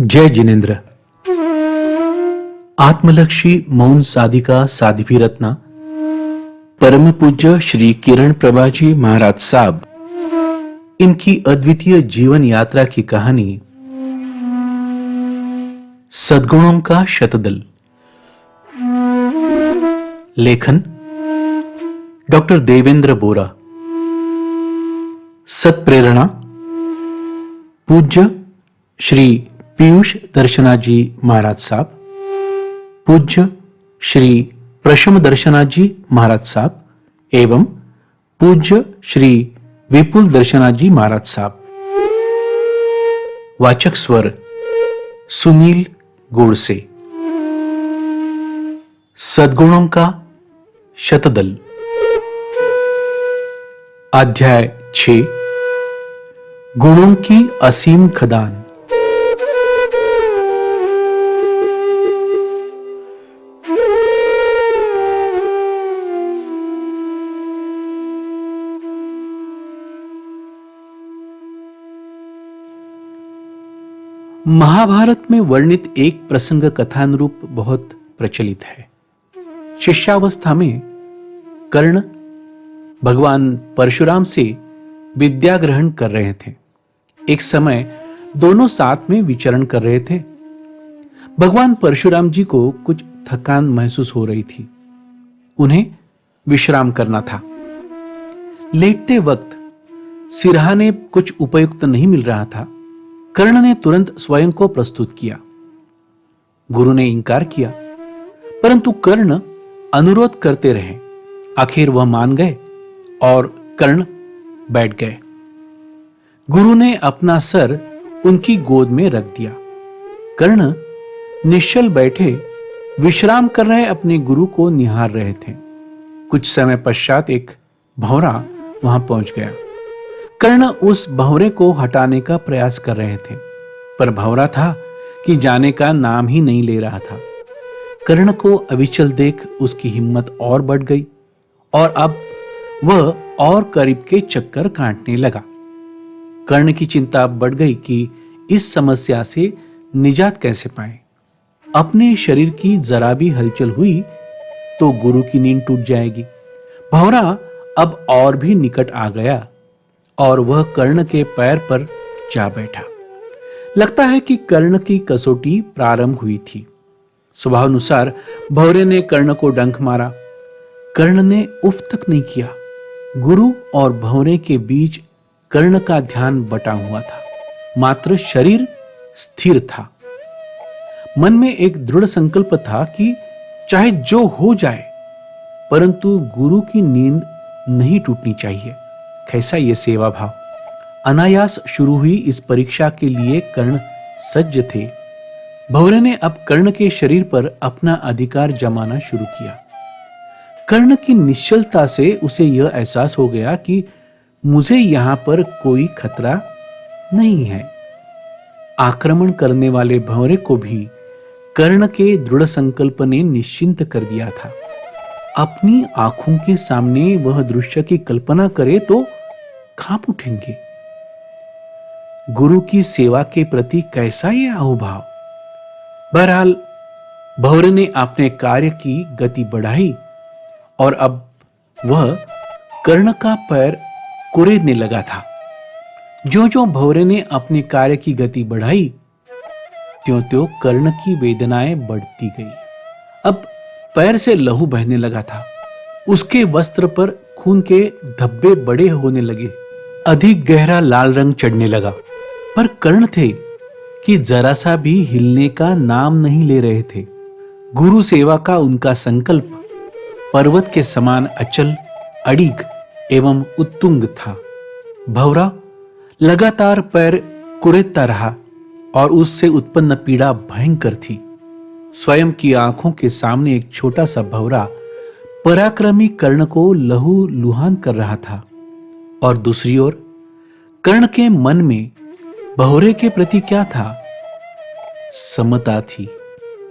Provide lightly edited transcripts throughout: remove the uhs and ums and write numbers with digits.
जय जिनेन्द्र। आत्मलक्षी मौन साधिका साध्वी रत्ना परम पूज्य श्री किरण प्रभाजी महाराज साहब, इनकी अद्वितीय जीवन यात्रा की कहानी सद्गुणों का शतदल। लेखन डॉक्टर देवेंद्र बोरा। सत्प्रेरणा पूज्य श्री पीयूष दर्शनाथ जी महाराज साहब, पूज्य श्री प्रशम दर्शनाथ जी महाराज साहब एवं पूज्य श्री विपुल दर्शनाथ जी महाराज साहब। वाचक स्वर सुनील गोडसे। सद्गुणों का शतदल, अध्याय 6, गुणों की असीम खदान। महाभारत में वर्णित एक प्रसंग कथानुरूप बहुत प्रचलित है। शिष्यावस्था में कर्ण भगवान परशुराम से विद्या ग्रहण कर रहे थे। एक समय दोनों साथ में विचरण कर रहे थे। भगवान परशुराम जी को कुछ थकान महसूस हो रही थी। उन्हें विश्राम करना था। लेटते वक्त सिरहाने कुछ उपयुक्त नहीं मिल रहा था। कर्ण ने तुरंत स्वयं को प्रस्तुत किया। गुरु ने इंकार किया, परंतु कर्ण अनुरोध करते रहे। आखिर वह मान गए और कर्ण बैठ गए। गुरु ने अपना सर उनकी गोद में रख दिया। कर्ण निश्चल बैठे विश्राम कर रहे अपने गुरु को निहार रहे थे। कुछ समय पश्चात एक भंवरा वहां पहुंच गया। कर्ण उस भंवरे को हटाने का प्रयास कर रहे थे, पर भंवरा था कि जाने का नाम ही नहीं ले रहा था। कर्ण को अविचल देख उसकी हिम्मत और बढ़ गई और अब वह और करीब के चक्कर काटने लगा। कर्ण की चिंता बढ़ गई कि इस समस्या से निजात कैसे पाए। अपने शरीर की जरा भी हलचल हुई तो गुरु की नींद टूट जाएगी। भंवरा अब और भी निकट आ गया और वह कर्ण के पैर पर जा बैठा। लगता है कि कर्ण की कसौटी प्रारंभ हुई थी। स्वभावानुसार भंवरे ने कर्ण को डंक मारा। कर्ण ने उफ तक नहीं किया। गुरु और भंवरे के बीच कर्ण का ध्यान बटा हुआ था, मात्र शरीर स्थिर था। मन में एक दृढ़ संकल्प था कि चाहे जो हो जाए, परंतु गुरु की नींद नहीं टूटनी चाहिए। कैसा ये सेवा भाव। अनायास शुरू हुई इस परीक्षा के लिए कर्ण सज्ज थे। भंवरे ने अब कर्ण के शरीर पर अपना अधिकार जमाना शुरू किया। कर्ण की निश्चलता से उसे यह एहसास हो गया कि मुझे यहां पर कोई खतरा नहीं है। आक्रमण करने वाले भंवरे को भी कर्ण के दृढ़ संकल्प ने निश्चिंत कर दिया था। अपनी आंखों के सामने वह दृश्य की कल्पना करे तो कांप उठेंगे। गुरु की सेवा के प्रति कैसा यह अहोभाव। बहरहाल भंवरे ने अपने कार्य की गति बढ़ाई और अब वह कर्ण का पैर कुरेदने लगा था। जो जो भंवरे ने अपने कार्य की गति बढ़ाई, त्यों-त्यों कर्ण की वेदनाएं बढ़ती गई। अब पैर से लहू बहने लगा था। उसके वस्त्र पर खून के धब्बे बड़े होने लगे। अधिक गहरा लाल रंग चढ़ने लगा। पर कर्ण थे कि जरा सा भी हिलने का नाम नहीं ले रहे थे। गुरु सेवा का उनका संकल्प पर्वत के समान अचल, अडिग एवं उत्तुंग था। भंवरा लगातार पैर कुरेदता रहा और उससे उत्पन्न पीड़ा भयंकर थी। स्वयं की आंखों के सामने एक छोटा सा भंवरा पराक्रमी कर्ण को लहू लुहान कर रहा था और दूसरी ओर कर्ण के मन में भंवरे के प्रति क्या था? समता थी।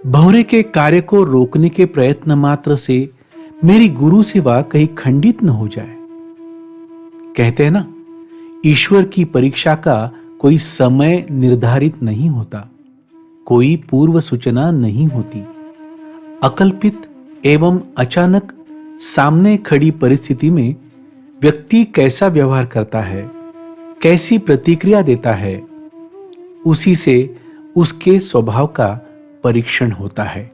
भंवरे के कार्य को रोकने के प्रयत्न मात्र से मेरी गुरु सेवा कहीं खंडित न हो जाए। कहते हैं ना, ईश्वर की परीक्षा का कोई समय निर्धारित नहीं होता। कोई पूर्व सूचना नहीं होती। अकल्पित एवं अचानक सामने खड़ी परिस्थिति में व्यक्ति कैसा व्यवहार करता है, कैसी प्रतिक्रिया देता है, उसी से उसके स्वभाव का परीक्षण होता है।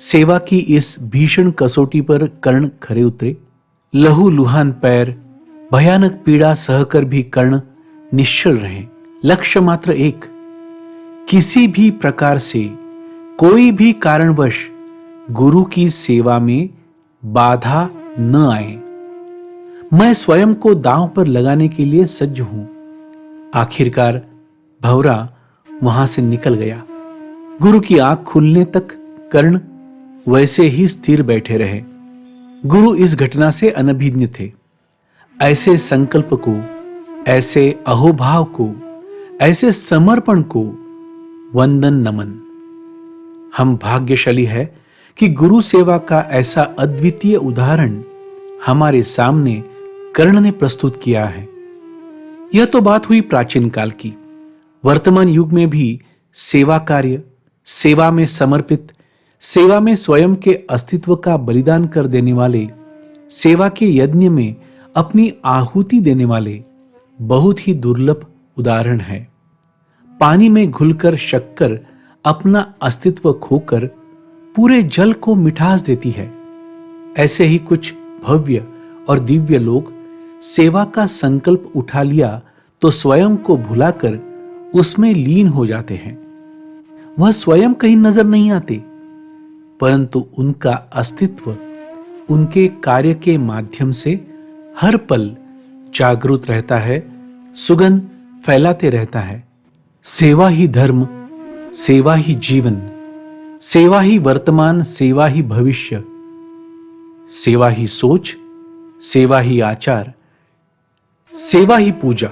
सेवा की इस भीषण कसौटी पर कर्ण खरे उतरे। लहू लुहान पैर, भयानक पीड़ा सहकर भी कर्ण निश्चल रहे। लक्ष्य मात्र एक, किसी भी प्रकार से, कोई भी कारणवश गुरु की सेवा में बाधा न आए। मैं स्वयं को दांव पर लगाने के लिए सज्ज हूं। आखिरकार भंवरा वहां से निकल गया। गुरु की आंख खुलने तक कर्ण वैसे ही स्थिर बैठे रहे। गुरु इस घटना से अनभिज्ञ थे। ऐसे संकल्प को, ऐसे अहोभाव को, ऐसे समर्पण को वंदन नमन। हम भाग्यशाली है कि गुरु सेवा का ऐसा अद्वितीय उदाहरण हमारे सामने कर्ण ने प्रस्तुत किया है। यह तो बात हुई प्राचीन काल की। वर्तमान युग में भी सेवा कार्य, सेवा में समर्पित, सेवा में स्वयं के अस्तित्व का बलिदान कर देने वाले, सेवा के यज्ञ में अपनी आहुति देने वाले बहुत ही दुर्लभ उदाहरण है। पानी में घुलकर शक्कर अपना अस्तित्व खोकर पूरे जल को मिठास देती है। ऐसे ही कुछ भव्य और दिव्य लोग सेवा का संकल्प उठा लिया तो स्वयं को भुलाकर उसमें लीन हो जाते हैं। वह स्वयं कहीं नजर नहीं आते, परंतु उनका अस्तित्व उनके कार्य के माध्यम से हर पल जागृत रहता है, सुगंध फैलाते रहता है। सेवा ही धर्म, सेवा ही जीवन, सेवा ही वर्तमान, सेवा ही भविष्य, सेवा ही सोच, सेवा ही आचार, सेवा ही पूजा,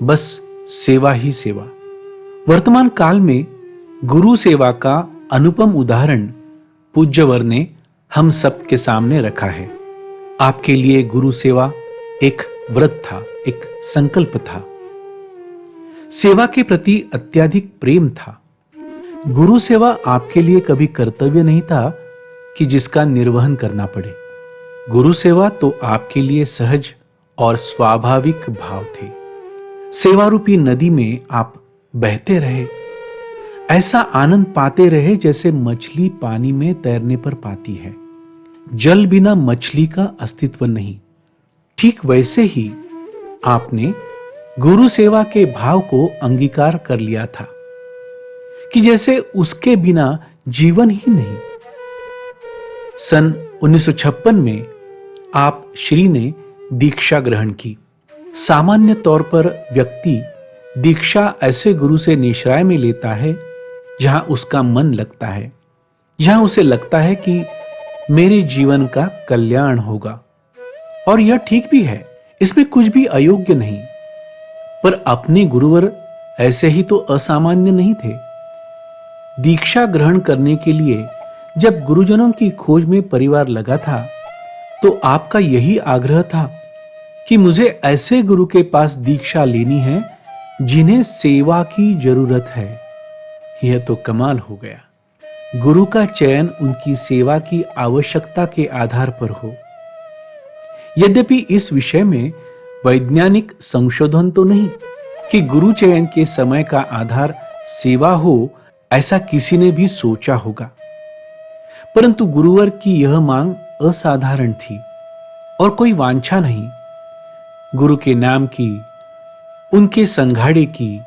बस सेवा ही सेवा। वर्तमान काल में गुरु सेवा का अनुपम उदाहरण पूज्यवर ने हम सबके सामने रखा है। आपके लिए गुरु सेवा एक व्रत था, एक संकल्प था, सेवा के प्रति अत्यधिक प्रेम था। गुरु सेवा आपके लिए कभी कर्तव्य नहीं था कि जिसका निर्वहन करना पड़े। गुरु सेवा तो आपके लिए सहज और स्वाभाविक भाव थे। सेवा रूपी नदी में आप बहते रहे, ऐसा आनंद पाते रहे जैसे मछली पानी में तैरने पर पाती है। जल बिना मछली का अस्तित्व नहीं। ठीक वैसे ही आपने गुरु सेवा के भाव को अंगीकार कर लिया था कि जैसे उसके बिना जीवन ही नहीं। सन 1956 में आप श्री ने दीक्षा ग्रहण की। सामान्य तौर पर व्यक्ति दीक्षा ऐसे गुरु से निश्राय में लेता है जहां उसका मन लगता है, जहां उसे लगता है कि मेरे जीवन का कल्याण होगा। और यह ठीक भी है, इसमें कुछ भी अयोग्य नहीं। पर अपने गुरुवर ऐसे ही तो असामान्य नहीं थे। दीक्षा ग्रहण करने के लिए जब गुरुजनों की खोज में परिवार लगा था तो आपका यही आग्रह था कि मुझे ऐसे गुरु के पास दीक्षा लेनी है जिन्हें सेवा की जरूरत है। यह तो कमाल हो गया। गुरु का चयन उनकी सेवा की आवश्यकता के आधार पर हो। यद्यपि इस विषय में वैज्ञानिक संशोधन तो नहीं कि गुरु चयन के समय का आधार सेवा हो, ऐसा किसी ने भी सोचा होगा। परंतु गुरुवर की यह मांग असाधारण थी और कोई वांछा नहीं। गुरु के नाम की, उनके संघाड़े की,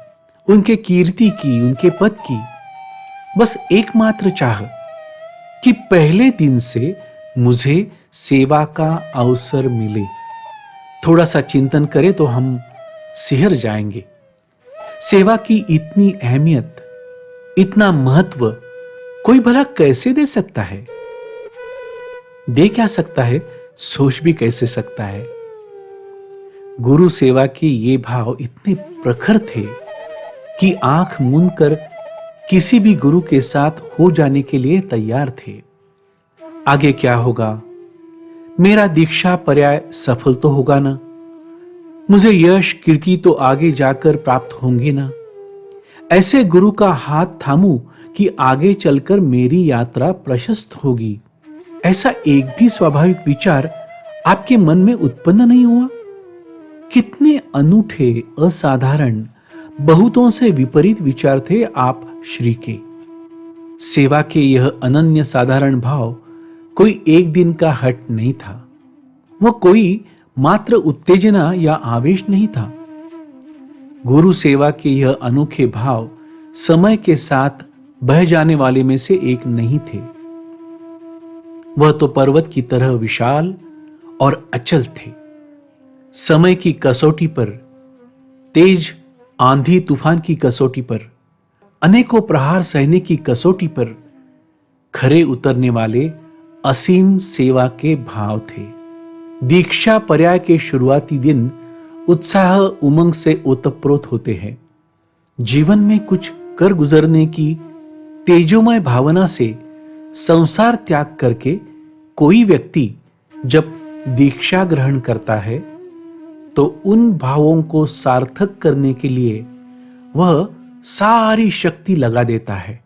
उनके कीर्ति की, उनके पद की, बस एकमात्र चाह कि पहले दिन से मुझे सेवा का अवसर मिले। थोड़ा सा चिंतन करें तो हम सिहर जाएंगे। सेवा की इतनी अहमियत, इतना महत्व कोई भला कैसे दे सकता है? दे क्या सकता है, सोच भी कैसे सकता है? गुरु सेवा के ये भाव इतने प्रखर थे कि आंख मूंद कर किसी भी गुरु के साथ हो जाने के लिए तैयार थे। आगे क्या होगा? मेरा दीक्षा पर्याय सफल तो होगा ना? मुझे यश कीर्ति तो आगे जाकर प्राप्त होंगे ना? ऐसे गुरु का हाथ थामूं कि आगे चलकर मेरी यात्रा प्रशस्त होगी। ऐसा एक भी स्वाभाविक विचार आपके मन में उत्पन्न नहीं हुआ? कितने अनूठे, असाधारण, बहुतों से विपरीत विचार थे आप श्री के। सेवा के यह अनन्य साधारण भाव कोई एक दिन का हट नहीं था। वह कोई मात्र उत्तेजना या आवेश नहीं था। गुरु सेवा के यह अनोखे भाव समय के साथ बह जाने वाले में से एक नहीं थे। वह तो पर्वत की तरह विशाल और अचल थे। समय की कसौटी पर, तेज आंधी तूफान की कसौटी पर, अनेकों प्रहार सहने की कसौटी पर खरे उतरने वाले असीम सेवा के भाव थे। दीक्षा पर्याय के शुरुआती दिन उत्साह उमंग से ओतप्रोत होते हैं। जीवन में कुछ कर गुजरने की तेजोमय भावना से संसार त्याग करके कोई व्यक्ति जब दीक्षा ग्रहण करता है तो उन भावों को सार्थक करने के लिए वह सारी शक्ति लगा देता है।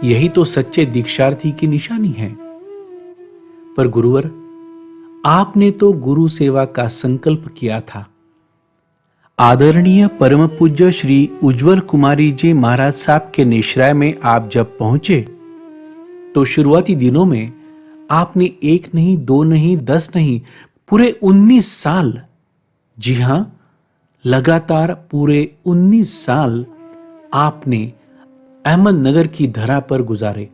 यही तो सच्चे दीक्षार्थी की निशानी है। पर गुरुवर, आपने तो गुरु सेवा का संकल्प किया था। आदरणीय परम पूज्य श्री उज्जवल कुमारी जी महाराज साहब के निश्राय में आप जब पहुंचे तो शुरुआती दिनों में आपने 1 नहीं, 2 नहीं, 10 नहीं, पूरे 19 साल, जी हां, लगातार पूरे 19 साल आपने अहमदनगर की धरा पर गुजारे।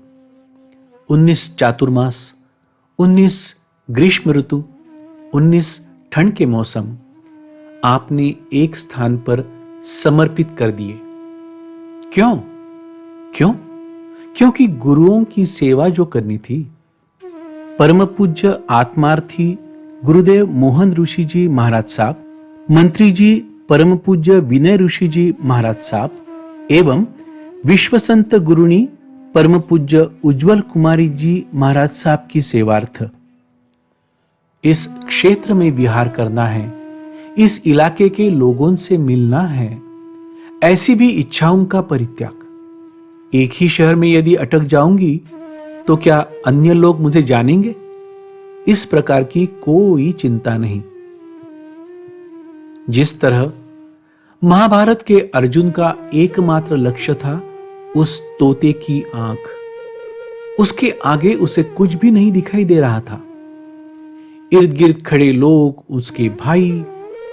19 चातुर्मास, 19 ग्रीष्म ऋतु, 19 ठंड के मौसम आपने एक स्थान पर समर्पित कर दिए। क्यों? क्यों? क्योंकि गुरुओं की सेवा जो करनी थी। परम पूज्य आत्मार्थी गुरुदेव मोहन ऋषि जी महाराज साहब, मंत्री जी परम पूज्य विनय ऋषि जी महाराज साहब एवं विश्व संत गुरुनी परम पूज्य उज्जवल कुमारी जी महाराज साहब की सेवार्थ इस क्षेत्र में विहार करना है, इस इलाके के लोगों से मिलना है, ऐसी भी इच्छाओं का परित्याग। एक ही शहर में यदि अटक जाऊंगी तो क्या अन्य लोग मुझे जानेंगे? इस प्रकार की कोई चिंता नहीं। जिस तरह महाभारत के अर्जुन का एकमात्र लक्ष्य था उस तोते की आंख, उसके आगे उसे कुछ भी नहीं दिखाई दे रहा था। इर्द गिर्द खड़े लोग, उसके भाई,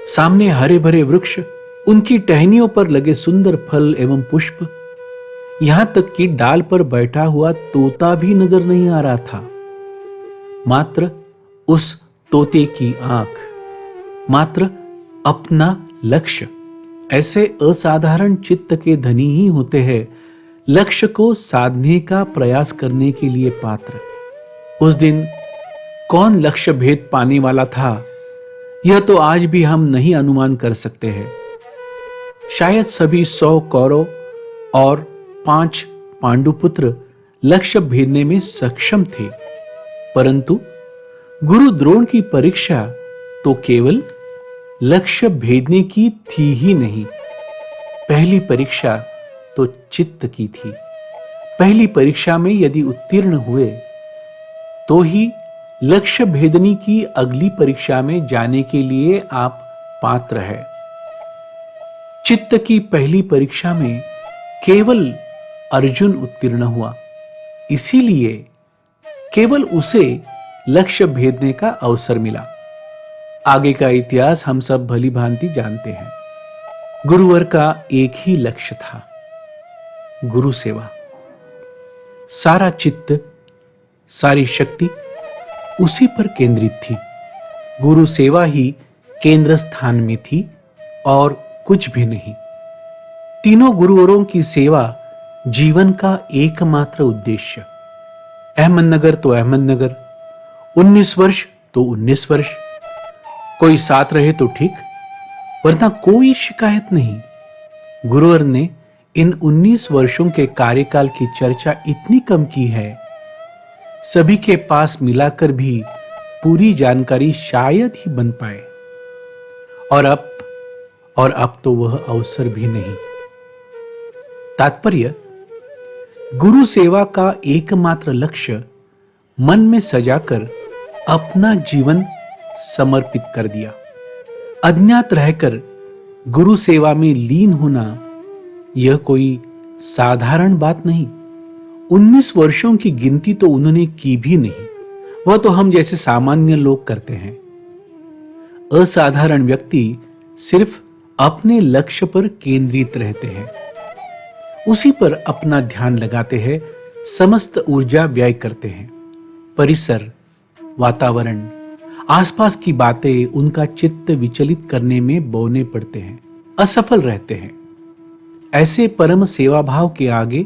सामने हरे भरे वृक्ष, उनकी टहनियों पर लगे सुंदर फल एवं पुष्प, यहां तक कि डाल पर बैठा हुआ तोता भी नजर नहीं आ रहा था। मात्र उस तोते की आंख, मात्र अपना लक्ष्य। ऐसे असाधारण चित्त के धनी ही होते हैं लक्ष्य को साधने का प्रयास करने के लिए पात्र। उस दिन कौन लक्ष्य भेद पाने वाला था, यह तो आज भी हम नहीं अनुमान कर सकते हैं। शायद सभी 100 कौरव और 5 पांडुपुत्र लक्ष्य भेदने में सक्षम थे, परंतु गुरु द्रोण की परीक्षा तो केवल लक्ष्य भेदने की थी ही नहीं। पहली परीक्षा तो चित्त की थी। पहली परीक्षा में यदि उत्तीर्ण हुए तो ही लक्ष्य भेदनी की अगली परीक्षा में जाने के लिए आप पात्र हैं। चित्त की पहली परीक्षा में केवल अर्जुन उत्तीर्ण हुआ, इसीलिए केवल उसे लक्ष्य भेदने का अवसर मिला। आगे का इतिहास हम सब भली भांति जानते हैं। गुरुवर का एक ही लक्ष्य था, गुरु सेवा। सारा चित्त, सारी शक्ति उसी पर केंद्रित थी। गुरु सेवा ही केंद्र स्थान में थी और कुछ भी नहीं। तीनों गुरुवरों की सेवा जीवन का एकमात्र उद्देश्य। अहमदनगर तो अहमदनगर, 19 वर्ष तो 19 वर्ष। कोई साथ रहे तो ठीक, वरना कोई शिकायत नहीं। गुरुवर ने इन 19 वर्षों के कार्यकाल की चर्चा इतनी कम की है, सभी के पास मिलाकर भी पूरी जानकारी शायद ही बन पाए। और अब तो वह अवसर भी नहीं। तात्पर्य, गुरु सेवा का एकमात्र लक्ष्य मन में सजाकर अपना जीवन समर्पित कर दिया। अज्ञात रहकर गुरु सेवा में लीन होना यह कोई साधारण बात नहीं। 19 वर्षों की गिनती तो उन्होंने की भी नहीं, वह तो हम जैसे सामान्य लोग करते हैं। असाधारण व्यक्ति सिर्फ अपने लक्ष्य पर केंद्रित रहते हैं, उसी पर अपना ध्यान लगाते हैं, समस्त ऊर्जा व्यय करते हैं। परिसर, वातावरण, आसपास की बातें उनका चित्त विचलित करने में बौने पड़ते हैं, असफल रहते हैं। ऐसे परम सेवा भाव के आगे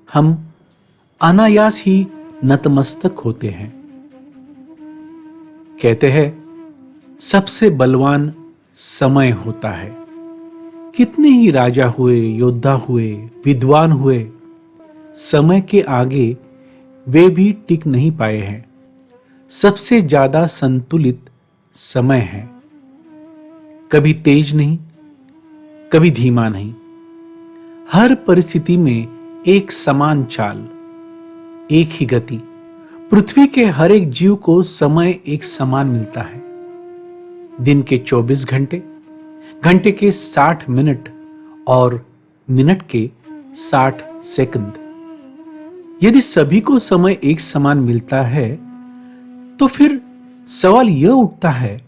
हम अनायास ही नतमस्तक होते हैं। कहते हैं सबसे बलवान समय होता है। कितने ही राजा हुए, योद्धा हुए, विद्वान हुए, समय के आगे वे भी टिक नहीं पाए हैं। सबसे ज्यादा संतुलित समय है, कभी तेज नहीं, कभी धीमा नहीं, हर परिस्थिति में एक समान चाल, एक ही गति। पृथ्वी के हर एक जीव को समय एक समान मिलता है। दिन के 24 घंटे, घंटे के 60 मिनट और मिनट के 60 सेकंड। यदि सभी को समय एक समान मिलता है तो फिर सवाल यह उठता है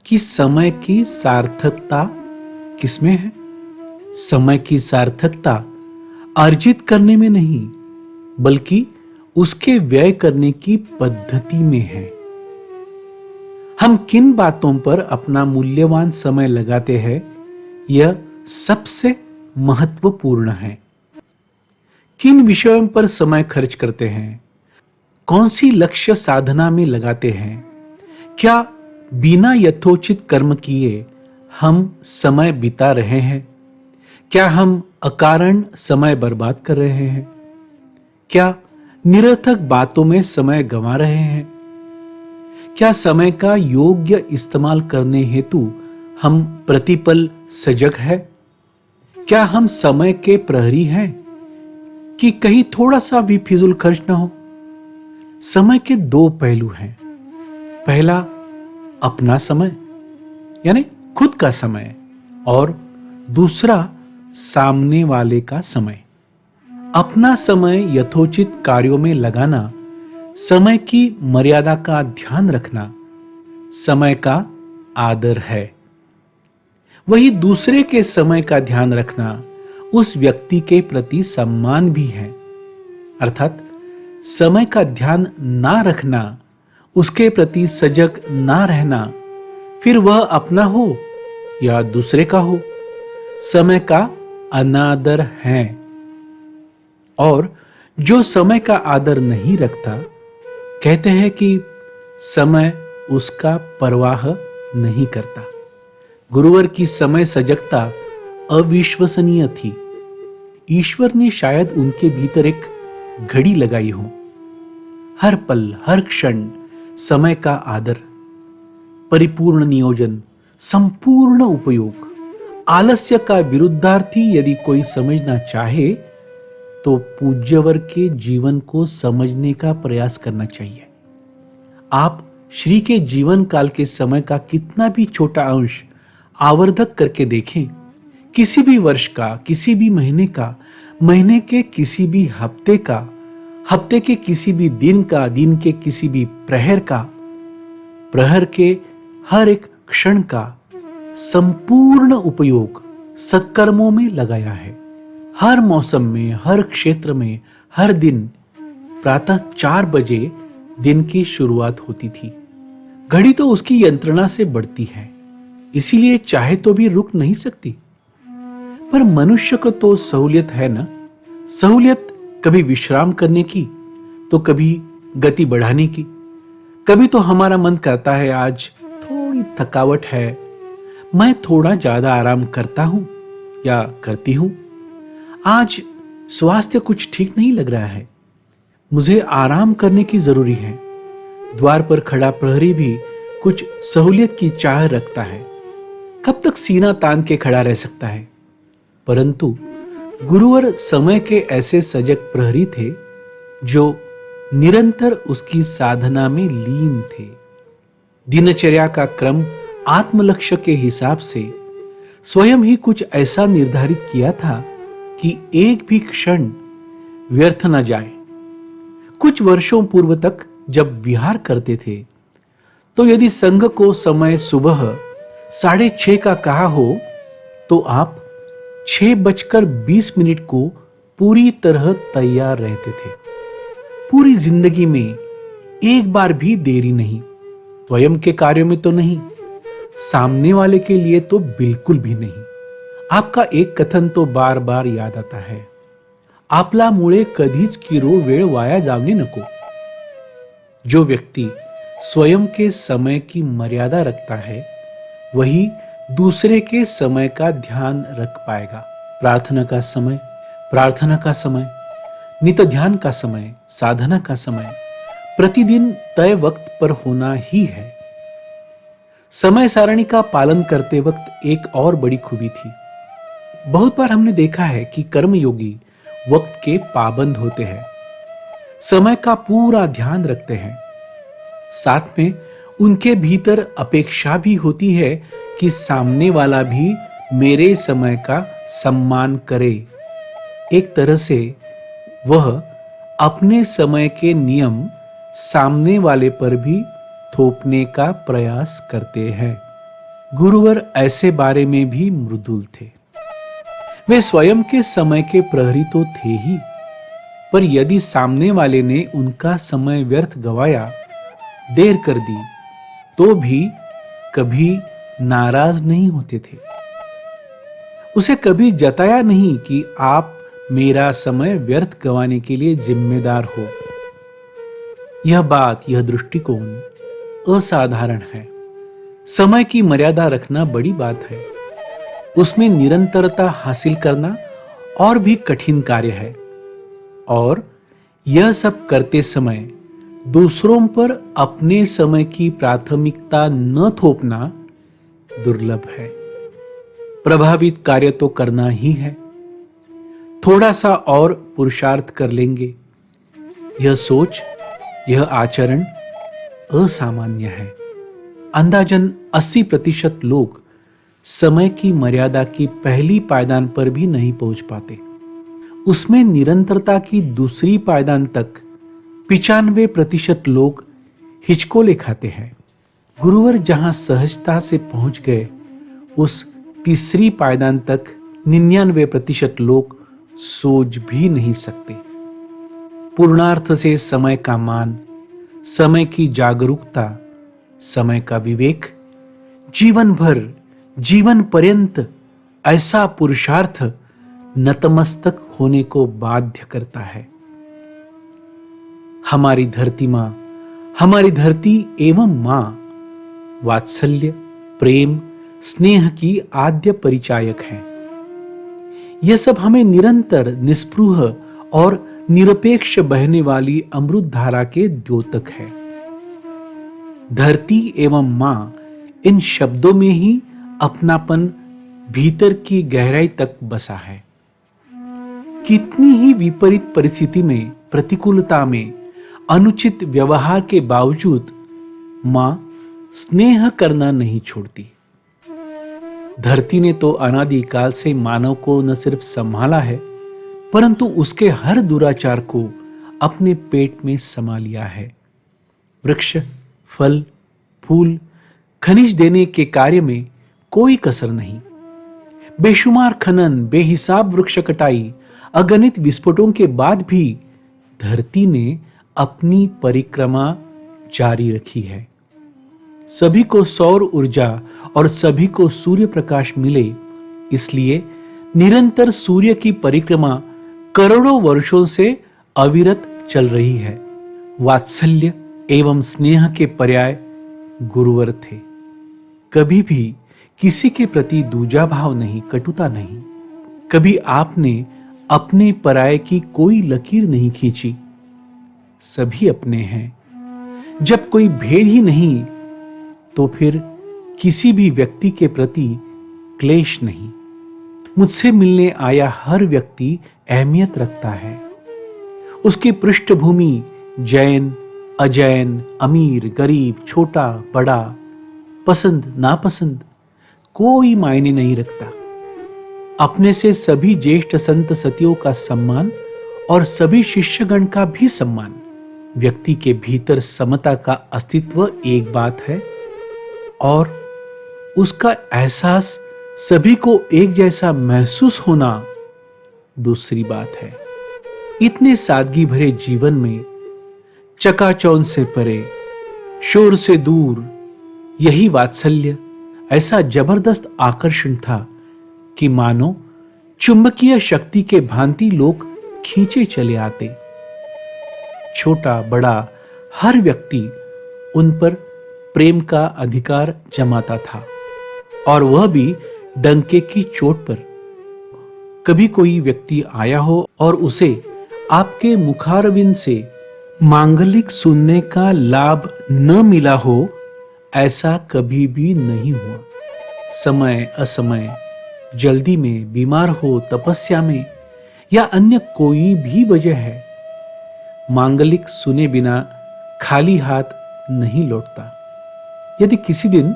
कि समय की सार्थकता किसमें है? समय की सार्थकता अर्जित करने में नहीं, बल्कि उसके व्यय करने की पद्धति में है। हम किन बातों पर अपना मूल्यवान समय लगाते हैं, यह सबसे महत्वपूर्ण है। किन विषयों पर समय खर्च करते हैं, कौन सी लक्ष्य साधना में लगाते हैं, क्या बिना यथोचित कर्म किए हम समय बिता रहे हैं? क्या हम अकारण समय बर्बाद कर रहे हैं? क्या निरर्थक बातों में समय गंवा रहे हैं? क्या समय का योग्य इस्तेमाल करने हेतु हम प्रतिपल सजग है? क्या हम समय के प्रहरी हैं कि कहीं थोड़ा सा भी फिजूल खर्च ना हो? समय के दो पहलू हैं। पहला अपना समय यानी खुद का समय, और दूसरा सामने वाले का समय। अपना समय यथोचित कार्यों में लगाना, समय की मर्यादा का ध्यान रखना समय का आदर है। वही दूसरे के समय का ध्यान रखना उस व्यक्ति के प्रति सम्मान भी है। अर्थात समय का ध्यान ना रखना, उसके प्रति सजग ना रहना, फिर वह अपना हो या दूसरे का हो, समय का अनादर है। और जो समय का आदर नहीं रखता, कहते हैं कि समय उसका परवाह नहीं करता। गुरुवर की समय सजगता अविश्वसनीय थी। ईश्वर ने शायद उनके भीतर एक घड़ी लगाई हो। हर पल, हर क्षण समय का आदर, परिपूर्ण नियोजन, संपूर्ण उपयोग। आलस्य का विरुद्धार्थी यदि कोई समझना चाहे तो पूज्यवर के जीवन को समझने का प्रयास करना चाहिए। आप श्री के जीवन काल के समय का कितना भी छोटा अंश आवर्धक करके देखें, किसी भी वर्ष का, किसी भी महीने का, महीने के किसी भी हफ्ते का, हफ्ते के किसी भी दिन का, दिन के किसी भी प्रहर का, प्रहर के हर एक क्षण का संपूर्ण उपयोग सत्कर्मों में लगाया है। हर मौसम में, हर क्षेत्र में, हर दिन प्रातः 4 बजे दिन की शुरुआत होती थी। घड़ी तो उसकी यंत्रणा से बढ़ती है, इसीलिए चाहे तो भी रुक नहीं सकती। पर मनुष्य को तो सहूलियत है ना, सहूलियत कभी विश्राम करने की तो कभी गति बढ़ाने की। कभी तो हमारा मन करता है आज थोड़ी थकावट है, मैं थोड़ा ज्यादा आराम करता हूं या करती हूं। आज स्वास्थ्य कुछ ठीक नहीं लग रहा है, मुझे आराम करने की जरूरी है। द्वार पर खड़ा प्रहरी भी कुछ सहूलियत की चाह रखता है। कब तक सीना तान के खड़ा रह सकता है? परंतु गुरुवर समय के ऐसे सजग प्रहरी थे जो निरंतर उसकी साधना में लीन थे। दिनचर्या का क्रम आत्मलक्ष्य के हिसाब से स्वयं ही कुछ ऐसा निर्धारित किया था कि एक भी क्षण व्यर्थ न जाए। कुछ वर्षों पूर्व तक जब विहार करते थे तो यदि संघ को समय सुबह 6:30 का कहा हो तो आप 6:20 को पूरी तरह तैयार रहते थे। पूरी जिंदगी में एक बार भी देरी नहीं, स्वयं के कार्यों में तो नहीं, सामने वाले के लिए तो बिल्कुल भी नहीं। आपका एक कथन तो बार बार याद आता है, आपला मुळे कधीच किरो वेळ वाया जावणे नको। जो व्यक्ति स्वयं के समय की मर्यादा रखता है वही दूसरे के समय का ध्यान रख पाएगा। प्रार्थना का समय, नित ध्यान का समय, साधना का समय प्रतिदिन तय वक्त पर होना ही है। समय सारणी का पालन करते वक्त एक और बड़ी खूबी थी। बहुत बार हमने देखा है कि कर्मयोगी वक्त के पाबंद होते हैं, समय का पूरा ध्यान रखते हैं। साथ में उनके भीतर अपेक्षा भी होती है कि सामने वाला भी मेरे समय का सम्मान करे। एक तरह से वह अपने समय के नियम सामने वाले पर भी थोपने का प्रयास करते हैं। गुरुवर ऐसे बारे में भी मृदुल थे। वे स्वयं के समय के प्रहरी तो थे ही, पर यदि सामने वाले ने उनका समय व्यर्थ गवाया, देर कर दी, तो भी कभी नाराज नहीं होते थे। उसे कभी जताया नहीं कि आप मेरा समय व्यर्थ गंवाने के लिए जिम्मेदार हो। यह बात, यह दृष्टिकोण असाधारण है। समय की मर्यादा रखना बड़ी बात है, उसमें निरंतरता हासिल करना और भी कठिन कार्य है। और यह सब करते समय दूसरों पर अपने समय की प्राथमिकता न थोपना दुर्लभ है। प्रभावित कार्य तो करना ही है, थोड़ा सा और पुरुषार्थ कर लेंगे। यह सोच, यह आचरण असामान्य है। अंदाजन 80% लोग समय की मर्यादा की पहली पायदान पर भी नहीं पहुंच पाते। उसमें निरंतरता की दूसरी पायदान तक 95% लोग हिचकोले खाते हैं। गुरुवर जहां सहजता से पहुंच गए, उस तीसरी पायदान तक 99% लोग सोच भी नहीं सकते। पूर्णार्थ से समय का मान, समय की जागरूकता, समय का विवेक, जीवन भर, जीवन पर्यंत ऐसा पुरुषार्थ नतमस्तक होने को बाध्य करता है। हमारी धरती मां, हमारी धरती एवं मां वात्सल्य, प्रेम, स्नेह की आद्य परिचायक है। यह सब हमें निरंतर, निस्पृह और निरपेक्ष बहने वाली अमृत धारा के द्योतक है। धरती एवं मां, इन शब्दों में ही अपनापन भीतर की गहराई तक बसा है। कितनी ही विपरीत परिस्थिति में, प्रतिकूलता में, अनुचित व्यवहार के बावजूद मां स्नेह करना नहीं छोड़ती। धरती ने तो अनादिकाल से मानव को न सिर्फ संभाला है, परंतु उसके हर दुराचार को अपने पेट में समा लिया है। वृक्ष, फल, फूल, खनिज देने के कार्य में कोई कसर नहीं। बेशुमार खनन, बेहिसाब वृक्ष कटाई, अगणित विस्फोटों के बाद भी धरती ने अपनी परिक्रमा जारी रखी है। सभी को सौर ऊर्जा और सभी को सूर्य प्रकाश मिले, इसलिए निरंतर सूर्य की परिक्रमा करोड़ों वर्षों से अविरत चल रही है। वात्सल्य एवं स्नेह के पर्याय गुरुवर थे। कभी भी किसी के प्रति दूजा भाव नहीं, कटुता नहीं। कभी आपने अपने पराये की कोई लकीर नहीं खींची। सभी अपने हैं। जब कोई भेद ही नहीं, तो फिर किसी भी व्यक्ति के प्रति क्लेश नहीं। मुझसे मिलने आया हर व्यक्ति अहमियत रखता है। उसकी पृष्ठभूमि जैन, अजैन, अमीर, गरीब, छोटा, बड़ा, पसंद, नापसंद कोई मायने नहीं रखता। अपने से सभी ज्येष्ठ संत सतियों का सम्मान और सभी शिष्यगण का भी सम्मान। व्यक्ति के भीतर समता का अस्तित्व एक बात है और उसका एहसास सभी को एक जैसा महसूस होना दूसरी बात है। इतने सादगी भरे जीवन में चकाचौंध से परे, शोर से दूर, यही वात्सल्य ऐसा जबरदस्त आकर्षण था कि मानो चुंबकीय शक्ति के भांति लोग खींचे चले आते। छोटा बड़ा हर व्यक्ति उन पर प्रेम का अधिकार जमाता था और वह भी डंके की चोट पर। कभी कोई व्यक्ति आया हो और उसे आपके मुखारविंद से मांगलिक सुनने का लाभ न मिला हो, ऐसा कभी भी नहीं हुआ। समय असमय, जल्दी में, बीमार हो, तपस्या में या अन्य कोई भी वजह है, मांगलिक सुने बिना खाली हाथ नहीं लौटता। यदि किसी दिन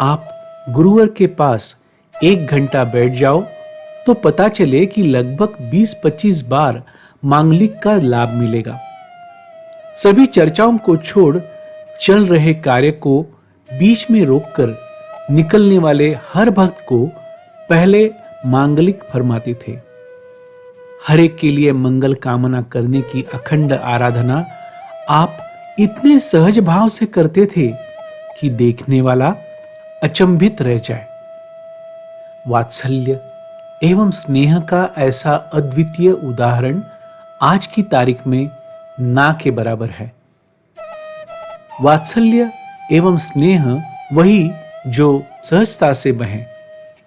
आप गुरुवर के पास 1 घंटा बैठ जाओ तो पता चले कि लगभग 20-25 बार मांगलिक का लाभ मिलेगा। सभी चर्चाओं को छोड़ चल रहे कार्य को बीच में रोककर निकलने वाले हर भक्त को पहले मांगलिक फरमाते थे। हर एक के लिए मंगल कामना करने की अखंड आराधना आप इतने सहज भाव से करते थे कि देखने वाला अचंभित रह जाए। वात्सल्य एवं स्नेह का ऐसा अद्वितीय उदाहरण आज की तारीख में ना के बराबर है। वात्सल्य एवं स्नेह वही जो सहजता से बहे।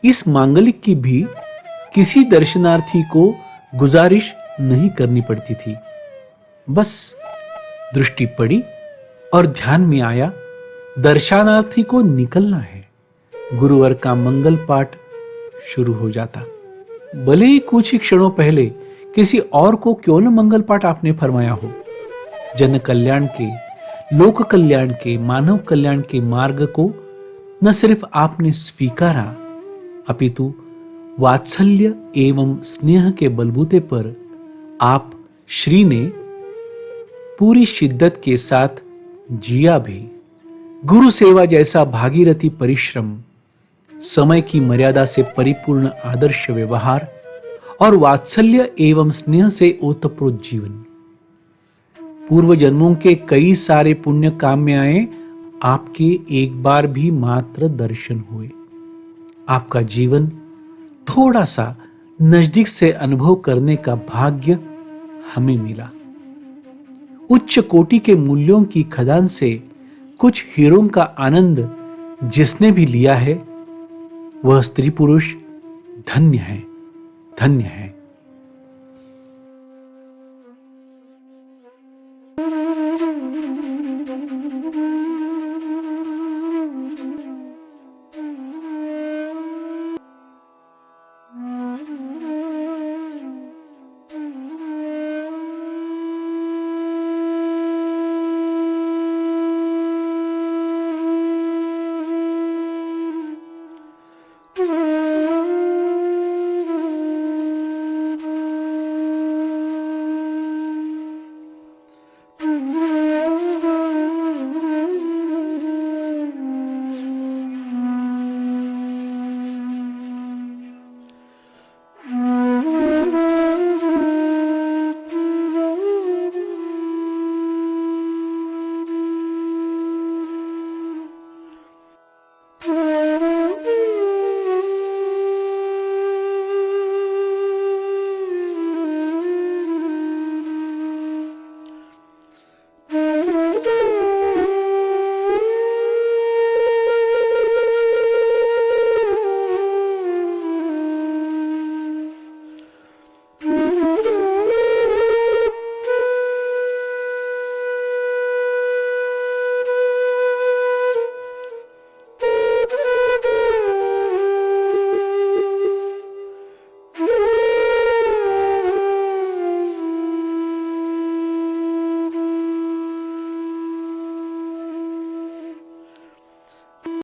इस मांगलिक की भी किसी दर्शनार्थी को गुजारिश नहीं करनी पड़ती थी। बस दृष्टि पड़ी और ध्यान में आया दर्शनार्थी को निकलना है। गुरुवर का मंगल पाठ शुरू हो जाता। भले ही कुछ ही क्षणों पहले किसी और को क्यों न मंगल पाठ आपने फरमाया हो, जन कल्याण के, लोक कल्याण के, मानव कल्याण के मार्ग को न सिर्फ आपने स्वीकारा, अपितु वात्सल्य एवं स्नेह के बलबूते पर आप श्री ने पूरी शिद्दत के साथ जिया भी। गुरु सेवा जैसा भागीरथी परिश्रम, समय की मर्यादा से परिपूर्ण आदर्श व्यवहार और वात्सल्य एवं स्नेह से ओतप्रोत जीवन। पूर्व जन्मों के कई सारे पुण्य काम में आए, आपके एक बार भी मात्र दर्शन हुए। आपका जीवन थोड़ा सा नजदीक से अनुभव करने का भाग्य हमें मिला। उच्च कोटि के मूल्यों की खदान से कुछ हीरों का आनंद जिसने भी लिया है, वह स्त्री पुरुष धन्य है, धन्य है।